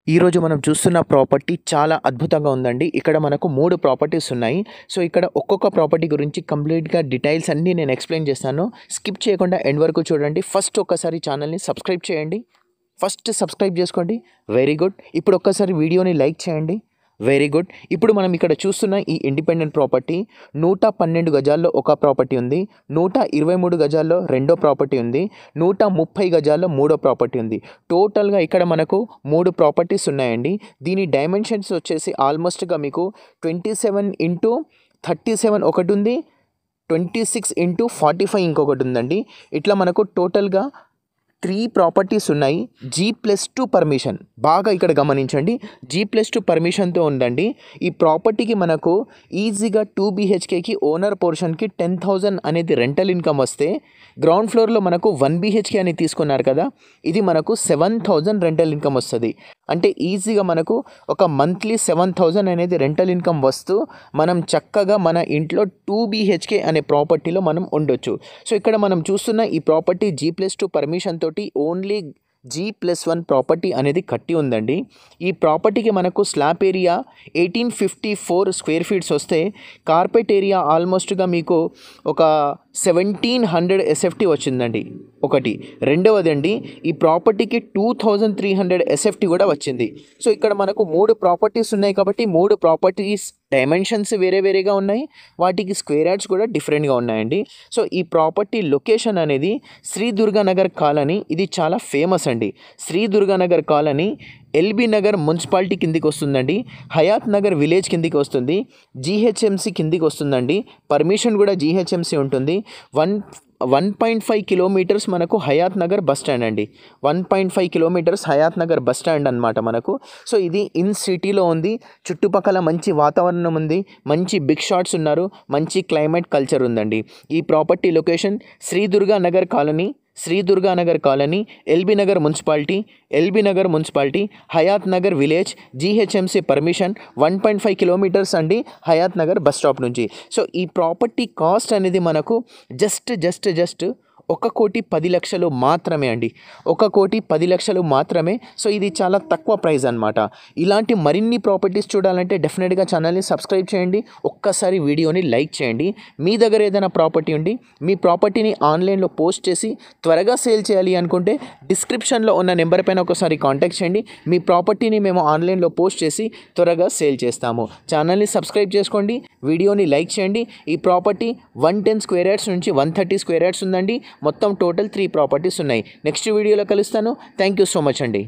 ఈరోజు మనం చూస్తున్న ప్రాపర్టీ చాలా అద్భుతంగా ఉందండి. ఇక్కడ మనకు 3 ప్రాపర్టీస్ ఉన్నాయి. సో, ఇక్కడ ఒక్కొక్క ప్రాపర్టీ గురించి కంప్లీట్‌గా డీటెయిల్స్ అన్నీ నేను ఎక్స్‌ప్లెయిన్ చేస్తాను. స్కిప్ చేయకుండా ఎండ్ వరకు చూడండి. ఫస్ట్ ఒక్కసారి ఛానల్‌ని సబ్స్క్రైబ్ చేయండి. ఫస్ట్ సబ్స్క్రైబ్ చేసుకోండి. Very good. ఇప్పుడు ఒక్కసారి వీడియోని లైక్ చేయండి. Very good. ఇప్పుడు మనం ఇక్కడ చూస్తున్న ఈ ఇండిపెండెంట్ ప్రాపర్టీ 112 గజాల్లో ఒక ప్రాపర్టీ ఉంది. 123 గజాల్లో రెండో ప్రాపర్టీ ఉంది. 130 గజాల్లో మూడో ప్రాపర్టీ ఉంది. టోటల్‌గా ఇక్కడ మనకు 3 ప్రాపర్టీస్ ఉన్నాయండి. దీని డైమెన్షన్స్ వచ్చేసి ఆల్మోస్ట్‌గా మీకు 27x37 ఒకటి ఉంది. 26x45 ఇంకొకటి ఉందండి. ఇట్లా మనకు టోటల్‌గా 3 ప్రాపర్టీస్ ఉన్నాయి. G+2 permission. బాగా ఇక్కడ గమనించండి. G+2 పర్మిషన్తో ఉందండి. ఈ ప్రాపర్టీకి మనకు ఈజీగా 2 BHKకి ఓనర్ పోర్షన్కి 10,000 అనేది రెంటల్ ఇన్కమ్ వస్తే, గ్రౌండ్ ఫ్లోర్లో మనకు 1 BHK అని తీసుకున్నారు కదా, ఇది మనకు 7,000 రెంటల్ ఇన్కమ్ వస్తుంది. అంటే ఈజీగా మనకు ఒక మంత్లీ 7,000 అనేది రెంటల్ ఇన్కమ్ వస్తూ మనం చక్కగా మన ఇంట్లో 2 BHK అనే ప్రాపర్టీలో మనం ఉండొచ్చు. సో, ఇక్కడ మనం చూస్తున్న ఈ ప్రాపర్టీ G+2 పర్మిషన్ తోటి ఓన్లీ G+1 ప్రాపర్టీ అనేది కట్టి ఉందండి. ఈ ప్రాపర్టీకి మనకు స్లాబ్ ఏరియా 1854 స్క్వేర్ ఫీట్స్ వస్తే, కార్పెట్ ఏరియా ఆల్మోస్ట్గా మీకు ఒక 1700 SFT వచ్చిందండి. ఒకటి. రెండవదండి, ఈ ప్రాపర్టీకి 2300 SFT కూడా వచ్చింది. సో, ఇక్కడ మనకు 3 ప్రాపర్టీస్ ఉన్నాయి కాబట్టి 3 ప్రాపర్టీస్ డైమెన్షన్స్ వేరే వేరేగా ఉన్నాయి. వాటికి స్క్వేర్ యార్డ్స్ కూడా డిఫరెంట్గా ఉన్నాయండి. సో, ఈ ప్రాపర్టీ లొకేషన్ అనేది శ్రీ దుర్గానగర్ కాలనీ. ఇది చాలా ఫేమస్ అండి. Shri Durganagar colony LB Nagar municipality కిందికి వస్తుందండి. హయాత్ నగర్ విలేజ్ కిందికి వస్తుంది. GHMC కిందికి వస్తుందండి. పర్మిషన్ కూడా GHMC ఉంటుంది. 1.5 కిలోమీటర్స్ మనకు హయాత్ నగర్ బస్ స్టాండ్ అండి. 1.5 kilometres Hayat Nagar bus stand అనమాట మనకు. సో, ఇది ఇన్ సిటీలో ఉంది. చుట్టుపక్కల మంచి వాతావరణం ఉంది. మంచి బిగ్ షాట్స్ ఉన్నారు. మంచి క్లైమేట్ కల్చర్ ఉందండి. ఈ property location Shri Durganagar colony, Shri Durganagar colony, LB Nagar municipality, Hayat Nagar village, GHMC permission, 1.5 kilometres అండి హయాత్ నగర్ బస్ స్టాప్ నుంచి. సో, ఈ ప్రాపర్టీ కాస్ట్ అనేది మనకు జస్ట్ 1,10,00,000 మాత్రమే అండి. 1,10,00,000 మాత్రమే. సో, ఇది చాలా తక్కువ ప్రైస్ అనమాట. ఇలాంటి మరిన్ని ప్రాపర్టీస్ చూడాలంటే డెఫినెట్గా ఛానల్ని సబ్స్క్రైబ్ చేయండి. ఒక్కసారి వీడియోని లైక్ చేయండి. మీ దగ్గర ఏదైనా ప్రాపర్టీ ఉండి మీ ప్రాపర్టీని ఆన్లైన్లో పోస్ట్ చేసి త్వరగా సేల్ చేయాలి అనుకుంటే డిస్క్రిప్షన్లో ఉన్న నెంబర్ పైన ఒకసారి కాంటాక్ట్ చేయండి. మీ ప్రాపర్టీని మేము ఆన్లైన్లో పోస్ట్ చేసి త్వరగా సేల్ చేస్తాము. ఛానల్ని సబ్స్క్రైబ్ చేసుకోండి. వీడియోని లైక్ చేయండి. ఈ ప్రాపర్టీ 110 స్క్వేర్ యార్డ్స్ నుంచి 130 స్క్వేర్ యార్డ్స్ ఉందండి. మొత్తం టోటల్ 3 ప్రాపర్టీస్ ఉన్నాయి. నెక్స్ట్ వీడియోలో కలుస్తాను. థ్యాంక్ యూ సో మచ్ అండి.